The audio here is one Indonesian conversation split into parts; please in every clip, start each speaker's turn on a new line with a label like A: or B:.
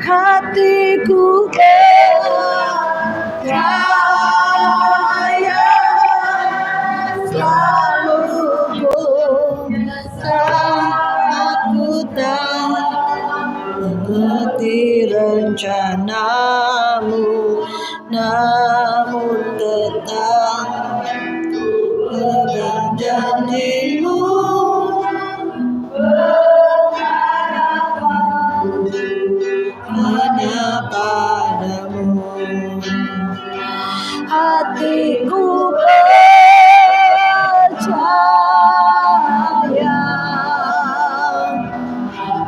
A: Hatiku percaya selalu aku tak mengerti rencanamu, namun tetap pegang janjimu. Hanya padamu hatiku percaya,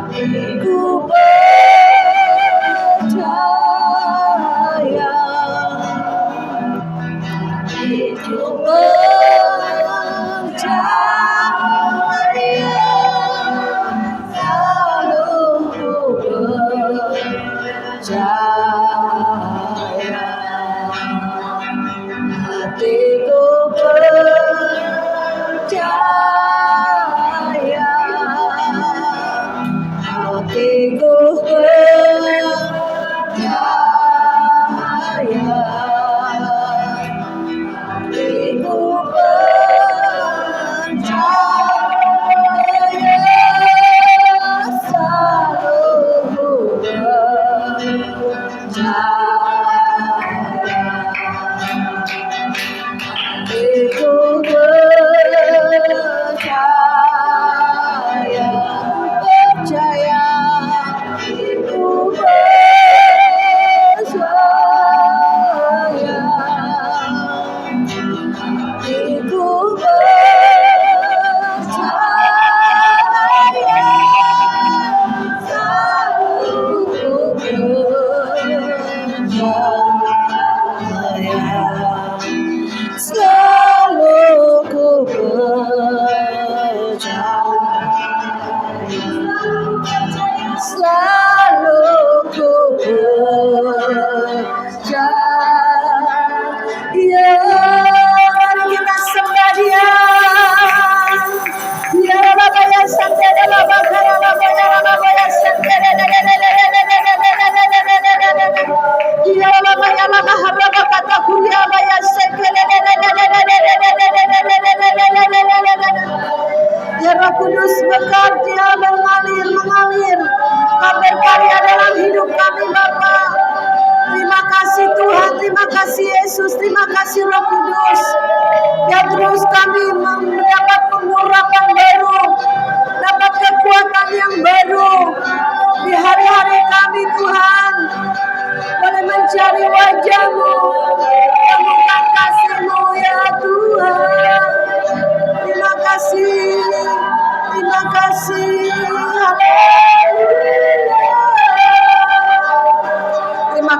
A: hatiku percaya, hatiku percaya, selalu percaya, hatiku percaya, hatiku percaya, hatiku percaya, selalu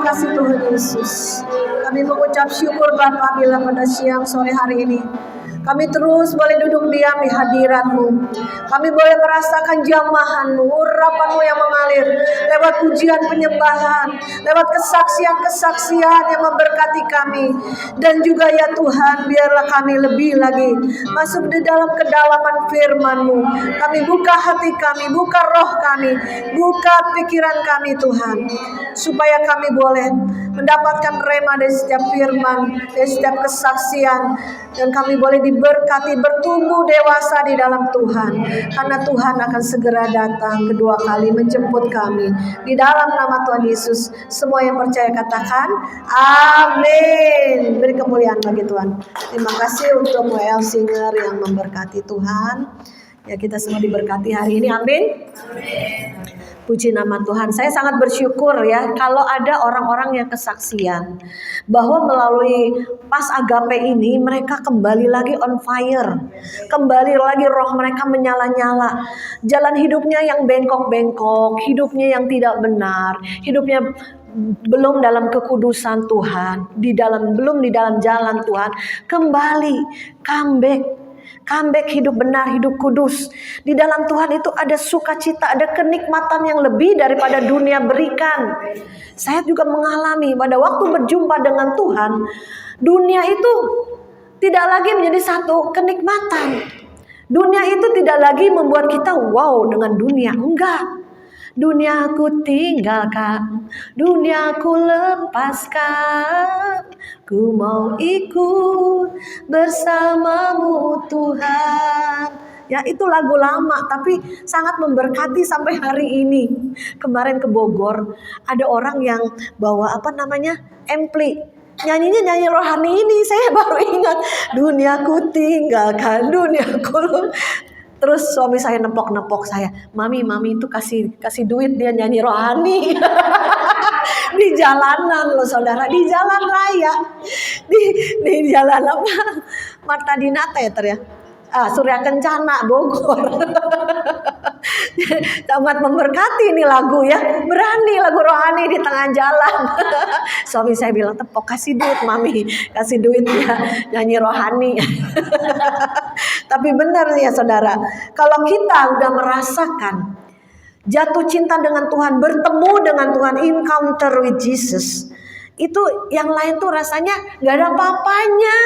A: kasih Tuhan Yesus. Kami mengucap syukur Bapa bila pada siang sore hari ini kami terus boleh duduk diam di hadirat-Mu. Kami boleh merasakan jamahan-Mu, urapan-Mu yang mengalir lewat pujian penyembahan, lewat kesaksian-kesaksian yang memberkati kami. Dan juga ya Tuhan, biarlah kami lebih lagi masuk di dalam kedalaman firman-Mu. Kami buka hati kami, buka roh kami, buka pikiran kami Tuhan, supaya kami boleh mendapatkan rema dari setiap firman, dari setiap kesaksian, dan kami boleh diberkati bertumbuh dewasa di dalam Tuhan, karena Tuhan akan segera datang kedua kali menjemput kami. Di dalam nama Tuhan Yesus, semua yang percaya katakan amin. Beri kemuliaan bagi Tuhan. Terima kasih untuk WL Singer yang memberkati Tuhan. Ya, kita semua diberkati hari ini, amin. Puji nama Tuhan. Saya sangat bersyukur ya kalau ada orang-orang yang kesaksian bahwa melalui pas agape ini mereka kembali lagi on fire. Kembali lagi roh mereka menyala-nyala. Jalan hidupnya yang bengkok-bengkok, hidupnya yang tidak benar, hidupnya belum dalam kekudusan Tuhan, belum di dalam jalan Tuhan, kembali comeback hidup benar, hidup kudus. Di dalam Tuhan itu ada sukacita, ada kenikmatan yang lebih daripada dunia berikan. Saya juga mengalami pada waktu berjumpa dengan Tuhan, dunia itu tidak lagi menjadi satu kenikmatan. Dunia itu tidak lagi membuat kita wow dengan dunia, enggak. Dunia ku tinggalkan, dunia ku lepaskan, ku mau ikut bersamamu Tuhan. Ya, itu lagu lama tapi sangat memberkati sampai hari ini. Kemarin ke Bogor ada orang yang bawa ampli. Nyanyinya nyanyi rohani ini, saya baru ingat. Dunia ku tinggalkan, dunia ku. Terus suami saya nepok saya, mami itu kasih duit dia nyanyi rohani. Di jalanan loh saudara, di jalan raya, di jalan Marta Dinata ya Surya Kencana Bogor. Sangat memberkati ini lagu ya, berani lagu rohani di tengah jalan. Suami saya bilang, tepok kasih duit mami, kasih duit ya nyanyi rohani. Tapi benar ya saudara, kalau kita udah merasakan jatuh cinta dengan Tuhan, bertemu dengan Tuhan, encounter with Jesus, itu yang lain tuh rasanya gak ada apa-apanya.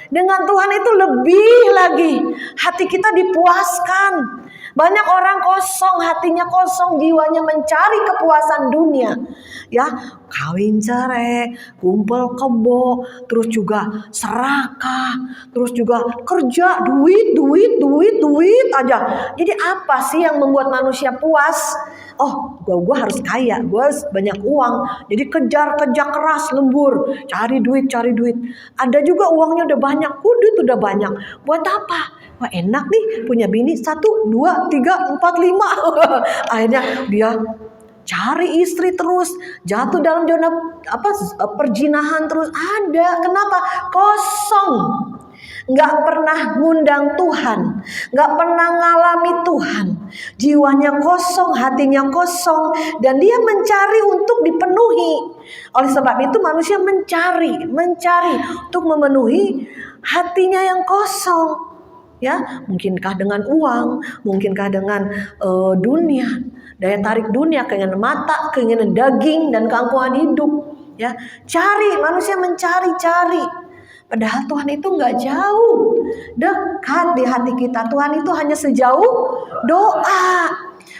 A: Dengan Tuhan itu lebih lagi, hati kita dipuaskan. Banyak orang kosong, hatinya kosong, jiwanya mencari kepuasan dunia. Ya, kawin cerai, kumpul kebo, terus juga serakah, terus juga kerja, duit aja. Jadi apa sih yang membuat manusia puas? Oh, gue harus kaya, gue harus banyak uang. Jadi kejar keras, lembur, cari duit. Ada juga uangnya udah banyak, duit udah banyak. Buat apa? Wah, enak nih punya bini 1, 2, 3, 4, 5. Akhirnya dia cari istri terus, jatuh dalam zona perjinahan terus. Ada, kenapa? Kosong. Gak pernah ngundang Tuhan, gak pernah ngalami Tuhan. Jiwanya kosong, hatinya kosong, dan dia mencari untuk dipenuhi. Oleh sebab itu manusia mencari untuk memenuhi hatinya yang kosong. Ya, mungkinkah dengan uang, mungkinkah dengan dunia, daya tarik dunia, keinginan mata, keinginan daging, dan keangkuhan hidup. Ya, manusia mencari. Padahal Tuhan itu nggak jauh, dekat di hati kita. Tuhan itu hanya sejauh doa.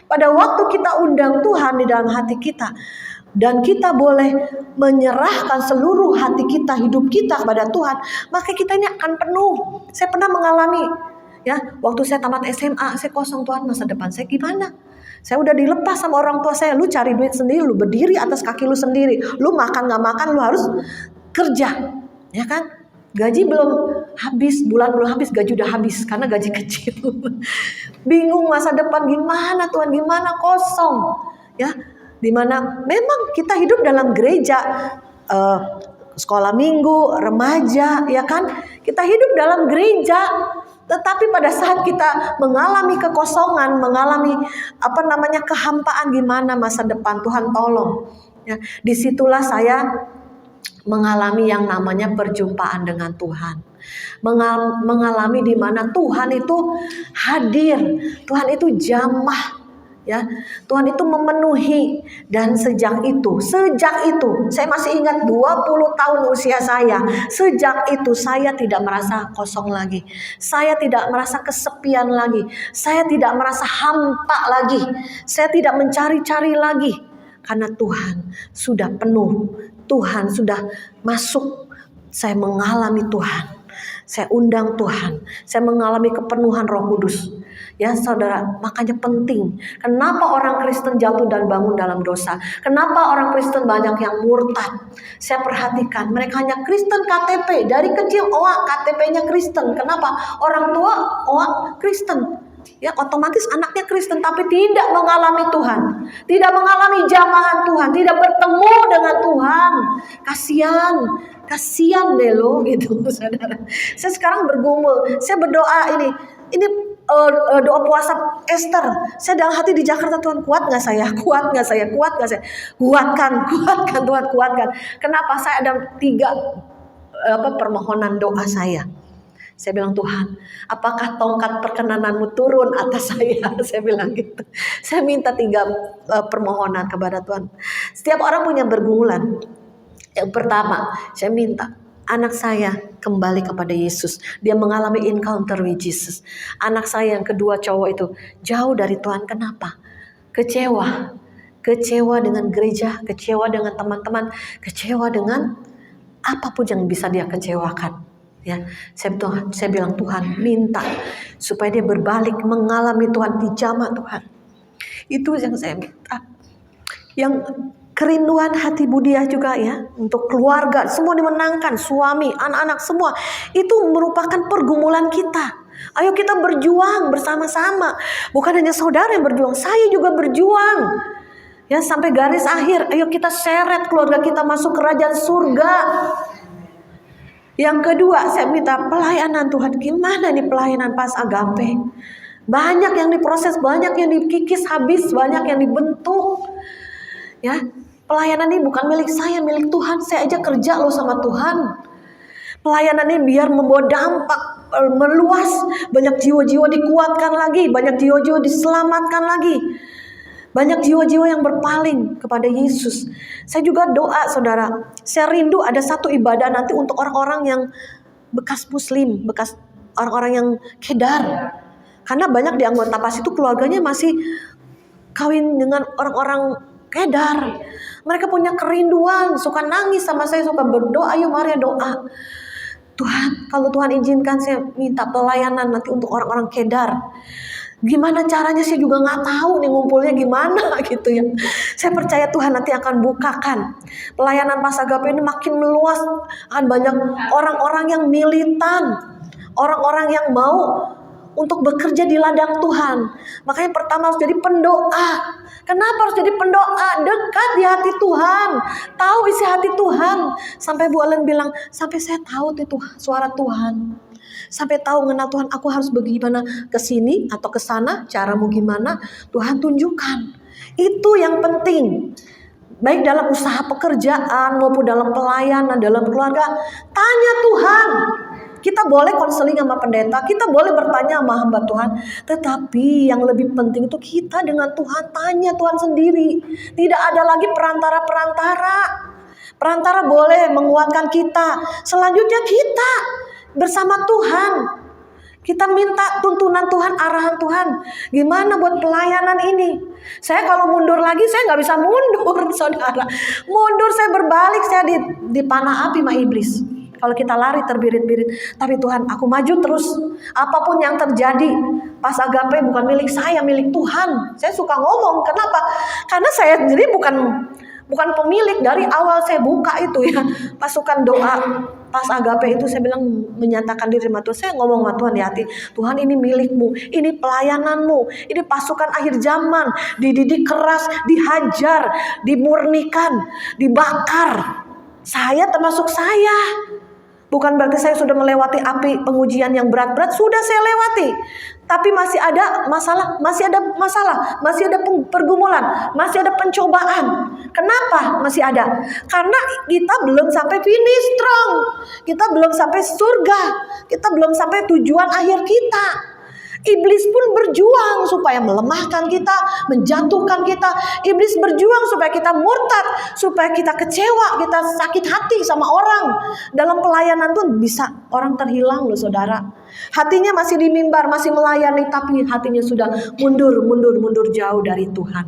A: Pada waktu kita undang Tuhan di dalam hati kita, dan kita boleh menyerahkan seluruh hati kita, hidup kita kepada Tuhan, maka kita ini akan penuh. Saya pernah mengalami, ya, waktu saya tamat SMA, saya kosong. Tuhan, masa depan saya gimana? Saya udah dilepas sama orang tua saya, lu cari duit sendiri, lu berdiri atas kaki lu sendiri, lu makan gak makan, lu harus kerja, ya kan? Gaji belum habis, bulan belum habis, gaji udah habis karena gaji kecil. Bingung masa depan gimana Tuhan, gimana, kosong, ya. Dimana memang kita hidup dalam gereja, sekolah minggu, remaja, ya kan? Kita hidup dalam gereja, Tetapi pada saat kita mengalami kekosongan, mengalami kehampaan, gimana masa depan? Tuhan tolong. Ya, disitulah saya mengalami yang namanya perjumpaan dengan Tuhan. Mengalami di mana Tuhan itu hadir, Tuhan itu jamah. Ya, Tuhan itu memenuhi. Dan sejak itu saya masih ingat 20 tahun usia saya. Sejak itu saya tidak merasa kosong lagi. Saya tidak merasa kesepian lagi. Saya tidak merasa hampa lagi. Saya tidak mencari-cari lagi. Karena Tuhan sudah penuh. Tuhan sudah masuk. Saya mengalami Tuhan. Saya undang Tuhan. Saya mengalami kepenuhan Roh Kudus. Ya saudara, makanya penting. Kenapa orang Kristen jatuh dan bangun dalam dosa? Kenapa orang Kristen banyak yang murtad? Saya perhatikan, mereka hanya Kristen KTP. Dari kecil, KTP-nya Kristen. Kenapa? Orang tua, Kristen. Ya otomatis anaknya Kristen, tapi tidak mengalami Tuhan. Tidak mengalami jamahan Tuhan. Tidak bertemu dengan Tuhan. Kasian deh lo gitu, saudara. Saya sekarang bergumul. Saya berdoa ini doa puasa Esther. Saya dalam hati di Jakarta, Tuhan kuat nggak saya? Kuatkan Tuhan, kuatkan. Kenapa? Saya ada 3 permohonan doa saya. Saya bilang, Tuhan, apakah tongkat perkenananmu turun atas saya? Saya bilang gitu. Saya minta 3 permohonan kepada Tuhan. Setiap orang punya pergumulan. Yang pertama, saya minta anak saya kembali kepada Yesus. Dia mengalami encounter with Jesus. Anak saya yang kedua cowok itu jauh dari Tuhan. Kenapa? Kecewa dengan gereja, kecewa dengan teman-teman, kecewa dengan apapun yang bisa dia kecewakan. Ya, saya bilang, Tuhan, minta supaya dia berbalik mengalami Tuhan, dijamah Tuhan. Itu yang saya minta. Yang kerinduan hati Budia juga ya, untuk keluarga semua dimenangkan, suami, anak-anak semua. Itu merupakan pergumulan kita. Ayo kita berjuang bersama-sama. Bukan hanya saudara yang berjuang, saya juga berjuang. Ya, sampai garis akhir. Ayo kita seret keluarga kita masuk kerajaan surga. Yang kedua, saya minta pelayanan Tuhan. Gimana nih pelayanan pas agape? Banyak yang diproses, banyak yang dikikis habis, banyak yang dibentuk. Ya, pelayanan ini bukan milik saya, milik Tuhan. Saya aja kerja loh sama Tuhan. Pelayanan ini biar membawa dampak meluas. Banyak jiwa-jiwa dikuatkan lagi, banyak jiwa-jiwa diselamatkan lagi. Banyak jiwa-jiwa yang berpaling kepada Yesus. Saya juga doa, saudara. Saya rindu ada satu ibadah nanti untuk orang-orang yang bekas Muslim, bekas orang-orang yang kedar. Karena banyak di anggota PAS itu keluarganya masih kawin dengan orang-orang kedar. Mereka punya kerinduan, suka nangis sama saya, suka berdoa. Ayo mari doa. Tuhan, kalau Tuhan izinkan, saya minta pelayanan nanti untuk orang-orang kedar. Gimana caranya saya juga nggak tahu nih ngumpulnya gimana gitu ya. Saya percaya Tuhan nanti akan bukakan. Pelayanan Pas Agape ini makin meluas. Akan banyak orang-orang yang militan. Orang-orang yang mau untuk bekerja di ladang Tuhan. Makanya pertama harus jadi pendoa. Kenapa harus jadi pendoa? Dekat di hati Tuhan. Tahu isi hati Tuhan. Sampai Bu Ellen bilang, sampai saya tahu itu suara Tuhan. Sampai tahu mengenal Tuhan, aku harus bagaimana ke sini atau ke sana, caramu gimana, Tuhan tunjukkan. Itu yang penting. Baik dalam usaha pekerjaan maupun dalam pelayanan, dalam keluarga, tanya Tuhan. Kita boleh konseling sama pendeta, kita boleh bertanya sama hamba Tuhan, tetapi yang lebih penting itu kita dengan Tuhan, tanya Tuhan sendiri. Tidak ada lagi perantara-perantara. Perantara boleh menguatkan kita. Selanjutnya kita bersama Tuhan. Kita minta tuntunan Tuhan, arahan Tuhan. Gimana buat pelayanan ini? Saya kalau mundur lagi, saya nggak bisa mundur, saudara. Mundur, saya berbalik, saya dipanah api sama iblis. Kalau kita lari terbirit-birit. Tapi Tuhan, aku maju terus. Apapun yang terjadi, Pas Agape bukan milik saya, milik Tuhan. Saya suka ngomong, kenapa? Karena saya sendiri bukan pemilik. Dari awal saya buka itu ya, pasukan doa Pas Agape itu, saya bilang menyatakan diri sama Tuhan. Saya ngomong sama Tuhan di hati, Tuhan ini milikmu, ini pelayananmu, ini pasukan akhir zaman, dididik keras, dihajar, dimurnikan, dibakar. Saya termasuk saya. Bukan berarti saya sudah melewati api pengujian yang berat-berat, sudah saya lewati. Tapi masih ada masalah, masih ada pergumulan, masih ada pencobaan. Kenapa masih ada? Karena kita belum sampai finish strong. Kita belum sampai surga. Kita belum sampai tujuan akhir kita. Iblis pun berjuang supaya melemahkan kita, menjatuhkan kita. Iblis berjuang supaya kita murtad, supaya kita kecewa, kita sakit hati sama orang. Dalam pelayanan tuh bisa orang terhilang loh saudara. Hatinya masih di mimbar, masih melayani, tapi hatinya sudah mundur jauh dari Tuhan.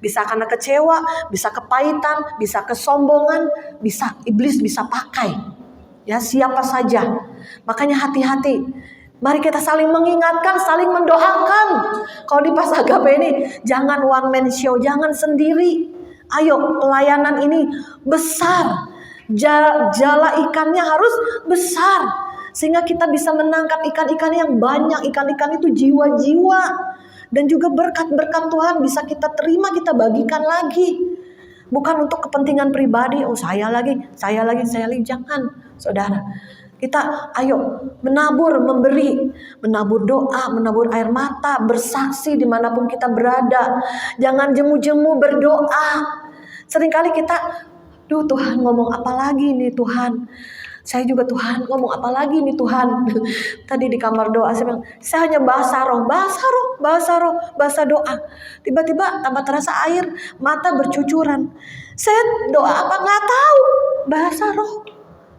A: Bisa karena kecewa, bisa kepahitan, bisa kesombongan, bisa iblis bisa pakai. Ya siapa saja. Makanya hati-hati. Mari kita saling mengingatkan, saling mendoakan. Kalau di Pas Agape ini, jangan one man show, jangan sendiri. Ayo, pelayanan ini besar. Jala ikannya harus besar. Sehingga kita bisa menangkap ikan-ikan yang banyak. Ikan-ikan itu jiwa-jiwa. Dan juga berkat-berkat Tuhan bisa kita terima, kita bagikan lagi. Bukan untuk kepentingan pribadi. Oh saya lagi. Jangan, saudara. Kita ayo menabur, memberi, menabur doa, menabur air mata, bersaksi dimanapun kita berada. Jangan jemu-jemu berdoa. Seringkali kita, Tuhan ngomong apa lagi nih Tuhan? Saya juga Tuhan ngomong apa lagi nih Tuhan? Tadi di kamar doa saya bilang, saya hanya bahasa roh, bahasa doa. Tiba-tiba tanpa terasa air mata bercucuran. Saya doa apa nggak tahu, bahasa roh.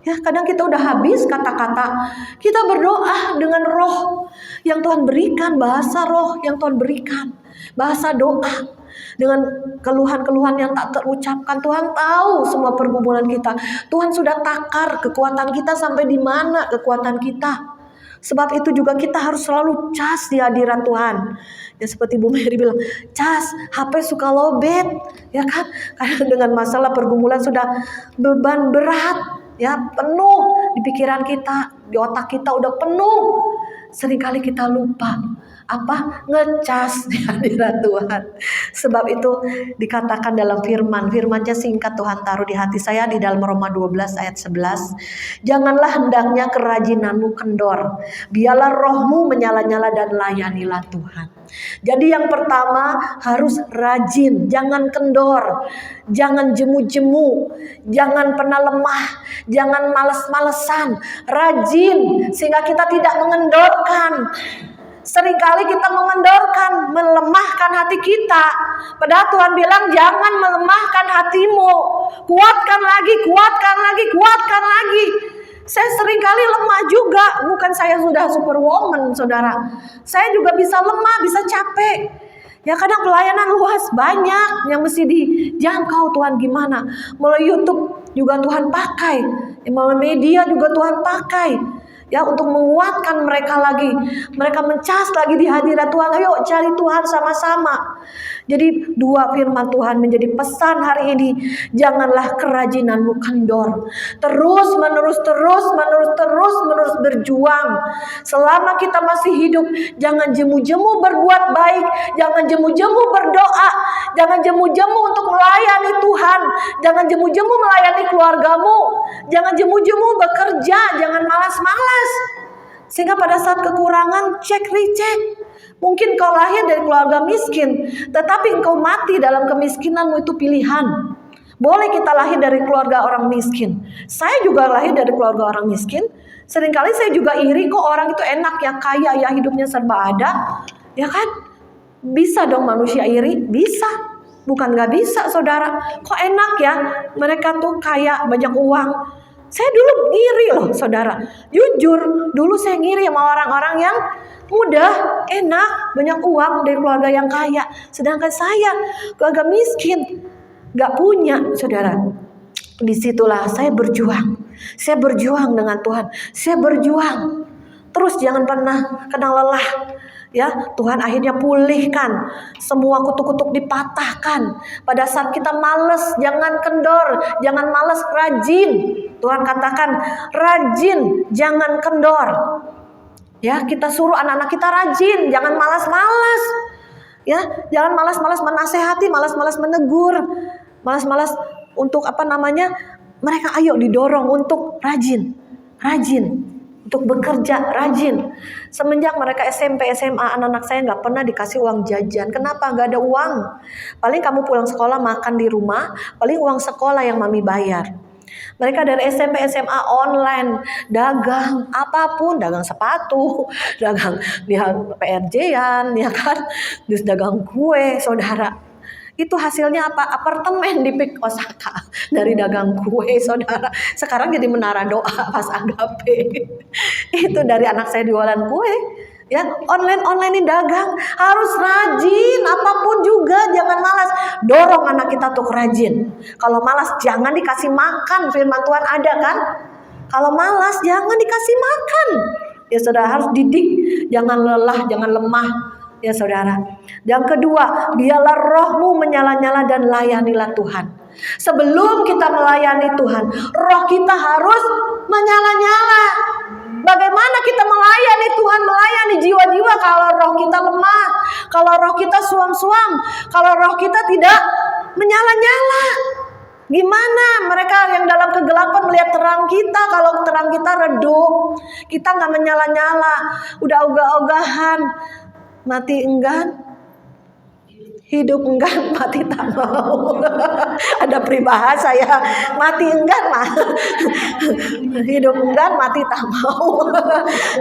A: Ya, kadang kita udah habis kata-kata. Kita berdoa dengan roh yang Tuhan berikan, bahasa roh yang Tuhan berikan, bahasa doa. Dengan keluhan-keluhan yang tak terucapkan, Tuhan tahu semua pergumulan kita. Tuhan sudah takar kekuatan kita sampai di mana kekuatan kita. Sebab itu juga kita harus selalu cas di hadirat Tuhan. Ya seperti Bu Mary bilang, cas, HP suka lowbat, ya kan? Karena dengan masalah pergumulan sudah beban berat. Ya penuh di pikiran kita, di otak kita udah penuh. Seringkali kita lupa ngecas di hadirat Tuhan. Sebab itu dikatakan dalam firman-nya singkat Tuhan taruh di hati saya di dalam Roma 12 ayat 11. Janganlah hendaknya kerajinanmu kendor, biarlah rohmu menyala-nyala dan layanilah Tuhan. Jadi yang pertama harus rajin, jangan kendor, jangan jemu-jemu, jangan pernah lemah, jangan males-malesan, rajin sehingga kita tidak mengendorkan. Seringkali kita mengendorkan, melemahkan hati kita. Padahal Tuhan bilang jangan melemahkan hatimu. Kuatkan lagi. Saya seringkali lemah juga. Bukan saya sudah superwoman, saudara. Saya juga bisa lemah, bisa capek. Ya kadang pelayanan luas, banyak yang mesti dijangkau Tuhan gimana. Melalui YouTube juga Tuhan pakai. Melalui media juga Tuhan pakai. Ya untuk menguatkan mereka lagi. Mereka mencas lagi di hadirat Tuhan. Ayo cari Tuhan sama-sama. Jadi dua firman Tuhan menjadi pesan hari ini. Janganlah kerajinanmu kendor. Terus menerus berjuang. Selama kita masih hidup, jangan jemu-jemu berbuat baik. Jangan jemu-jemu berdoa. Jangan jemu-jemu untuk melayani Tuhan. Jangan jemu-jemu melayani keluargamu. Jangan jemu-jemu bekerja. Jangan malas-malas. Sehingga pada saat kekurangan recheck. Mungkin kau lahir dari keluarga miskin, tetapi engkau mati dalam kemiskinanmu, itu pilihan. Boleh kita lahir dari keluarga orang miskin. Saya juga lahir dari keluarga orang miskin. Seringkali saya juga iri kok orang itu enak ya, kaya ya, hidupnya serba ada. Ya kan? Bisa dong manusia iri? Bisa. Bukan gak bisa saudara. Kok enak ya mereka tuh kaya, banyak uang. Saya dulu ngiri loh saudara. Jujur, dulu saya ngiri sama orang-orang yang mudah, enak, banyak uang dari keluarga yang kaya. Sedangkan saya keluarga miskin, gak punya saudara. Disitulah saya berjuang. Saya berjuang dengan Tuhan. Saya berjuang. Terus jangan pernah kenal lelah. Ya, Tuhan akhirnya pulihkan. Semua kutuk-kutuk dipatahkan. Pada saat kita males, jangan kendor, jangan males, rajin. Tuhan katakan, rajin, jangan kendor. Ya, kita suruh anak-anak kita rajin, jangan malas-malas. Ya, jangan malas-malas menasehati, malas-malas menegur, malas-malas untuk mereka ayo didorong untuk rajin. rajin untuk bekerja, rajin. Semenjak mereka SMP, SMA, anak-anak saya nggak pernah dikasih uang jajan. Kenapa? Nggak ada uang. Paling kamu pulang sekolah makan di rumah, paling uang sekolah yang mami bayar. Mereka dari SMP, SMA online, dagang apapun, dagang sepatu, dagang dia PRJ-an, ya kan, terus dagang kue, saudara. Itu hasilnya apa? Apartemen di Peak Osaka dari dagang kue, saudara. Sekarang jadi menara doa pas Agape. Itu dari anak saya jualan kue. Ya, online ini dagang, harus rajin, apapun juga, jangan malas. Dorong anak kita untuk rajin. Kalau malas jangan dikasih makan, firman Tuhan ada kan? Kalau malas jangan dikasih makan. Ya saudara, harus didik, jangan lelah, jangan lemah. Ya saudara. Yang kedua, biarlah rohmu menyala-nyala dan layanilah Tuhan. Sebelum kita melayani Tuhan, roh kita harus menyala-nyala. Bagaimana kita melayani Tuhan, melayani jiwa-jiwa kalau roh kita lemah, kalau roh kita suam-suam, kalau roh kita tidak menyala-nyala? Gimana mereka yang dalam kegelapan melihat terang kita, kalau terang kita redup, kita nggak menyala-nyala, udah ogah-ogahan, mati enggan, hidup enggan, mati tak mau. Ada peribahasa ya, mati enggan mah, hidup enggan, mati tak mau.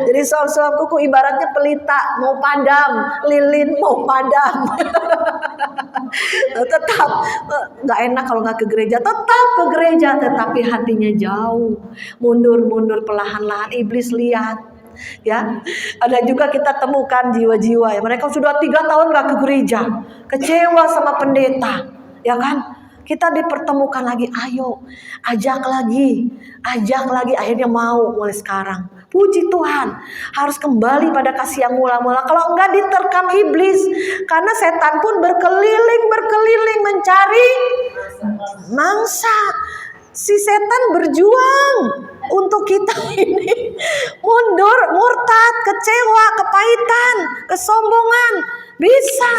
A: Jadi soal-soal kuku ibaratnya pelita mau padam, lilin mau padam. Tetap nggak enak kalau nggak ke gereja, tetap ke gereja, tetapi hatinya jauh, mundur perlahan-lahan. Iblis lihat. Ya, ada juga kita temukan jiwa-jiwa ya, mereka sudah 3 tahun gak ke gereja, kecewa sama pendeta, ya kan? Kita dipertemukan lagi, ayo, ajak lagi, akhirnya mau mulai sekarang. Puji Tuhan, harus kembali pada kasih yang mula-mula. Kalau enggak diterkam iblis, karena setan pun berkeliling mencari mangsa. Si setan berjuang untuk kita ini mundur, murtad, kecewa, kepahitan, kesombongan. Bisa.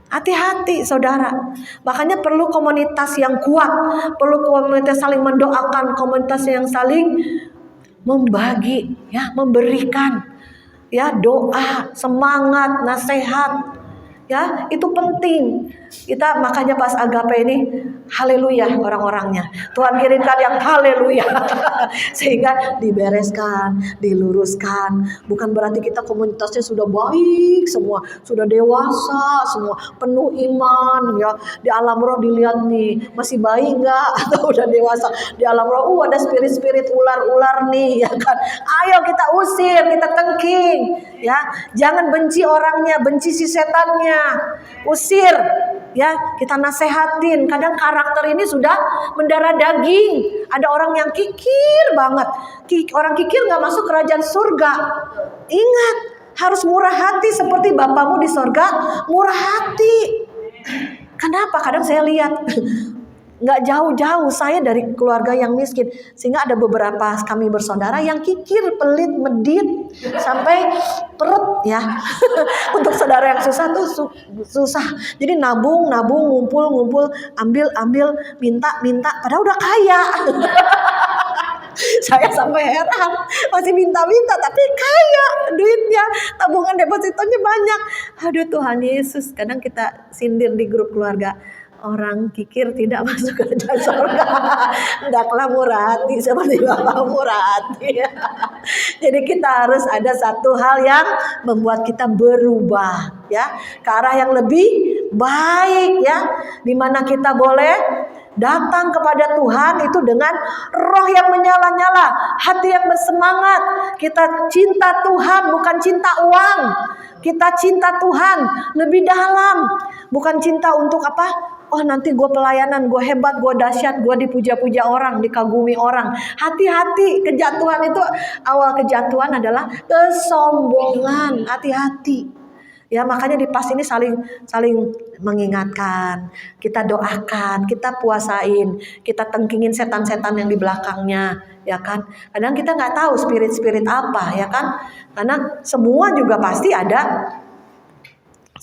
A: Hati-hati saudara. Makanya perlu komunitas yang kuat, perlu komunitas saling mendoakan, komunitas yang saling membagi, ya, memberikan, ya, doa, semangat, nasihat. Ya, itu penting. Kita makanya pas Agape ini haleluya orang-orangnya. Tuhan kirimkan yang haleluya. Sehingga dibereskan, diluruskan. Bukan berarti kita komunitasnya sudah baik semua, sudah dewasa semua, penuh iman ya. Di alam roh dilihat nih, masih bayi enggak atau udah dewasa. Di alam roh ada spirit-spirit ular-ular nih, ya kan. Ayo kita usir, kita tengking, ya. Jangan benci orangnya, benci si setannya. Usir, ya, kita nasehatin. Kadang karakter ini sudah mendarah daging. Ada orang yang kikir banget. Orang kikir gak masuk kerajaan surga. Ingat, harus murah hati seperti Bapamu di surga murah hati. Kenapa? Kadang saya lihat nggak jauh-jauh saya dari keluarga yang miskin, sehingga ada beberapa kami bersaudara yang kikir, pelit, medit, sampai perut ya. Untuk saudara yang susah tuh susah. Jadi nabung, ngumpul, ambil, minta, padahal udah kaya. Saya sampai heran, masih minta tapi kaya duitnya, tabungan depositonya banyak. Aduh Tuhan Yesus, kadang kita sindir di grup keluarga. Orang kikir tidak masuk ke kerajaan surga. Hendaklah murah hati seperti Bapa murah hati. Jadi kita harus ada satu hal yang membuat kita berubah, ya, ke arah yang lebih baik, ya, dimana kita boleh datang kepada Tuhan itu dengan roh yang menyala-nyala, hati yang bersemangat. Kita cinta Tuhan, bukan cinta uang. Kita cinta Tuhan lebih dalam, bukan cinta untuk apa? Oh nanti gue pelayanan, gue hebat, gue dahsyat, gue dipuja-puja orang, dikagumi orang. Hati-hati, kejatuhan itu, awal kejatuhan adalah kesombongan. Hati-hati. Ya, makanya di pas ini saling mengingatkan, kita doakan, kita puasain, kita tengkingin setan-setan yang di belakangnya, ya kan? Kadang kita nggak tahu spirit-spirit apa, ya kan? Karena semua juga pasti ada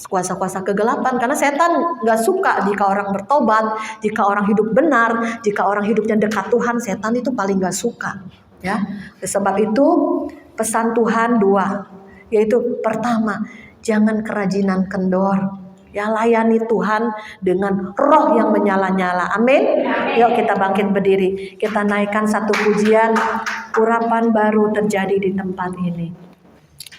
A: kuasa-kuasa kegelapan, karena setan nggak suka jika orang bertobat, jika orang hidup benar, jika orang hidupnya dekat Tuhan. Setan itu paling nggak suka, Ya, sebab itu pesan Tuhan dua, yaitu pertama, jangan kerajinan kendor. Ya, layani Tuhan dengan roh yang menyala-nyala. Amin. Yuk kita bangkit berdiri. Kita naikkan satu pujian, urapan baru terjadi di tempat ini.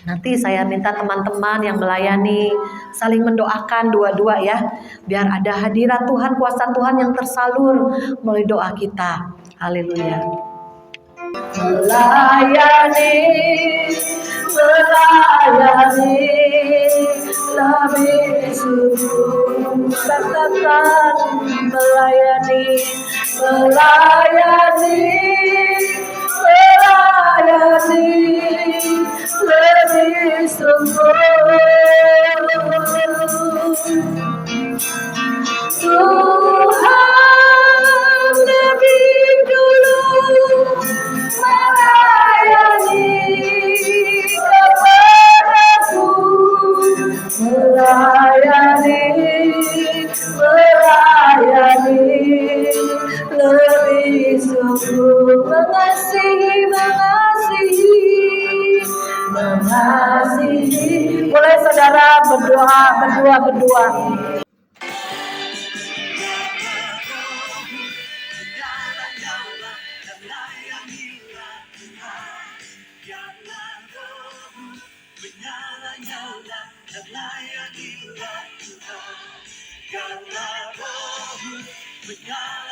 A: Nanti saya minta teman-teman yang melayani saling mendoakan dua-dua ya. Biar ada hadirat Tuhan, kuasa Tuhan yang tersalur melalui doa kita. Haleluya. Melayani, melayani, lebih sungguh katakan melayani, melayani, melayani, lebih sungguh. Tuhan lebih dulu melayani kepadaku, melayani, melayani, lebih sungguh mengasihi, mengasihi, mengasihi. Boleh saudara berdoa, berdua.
B: Karena rohmu menyala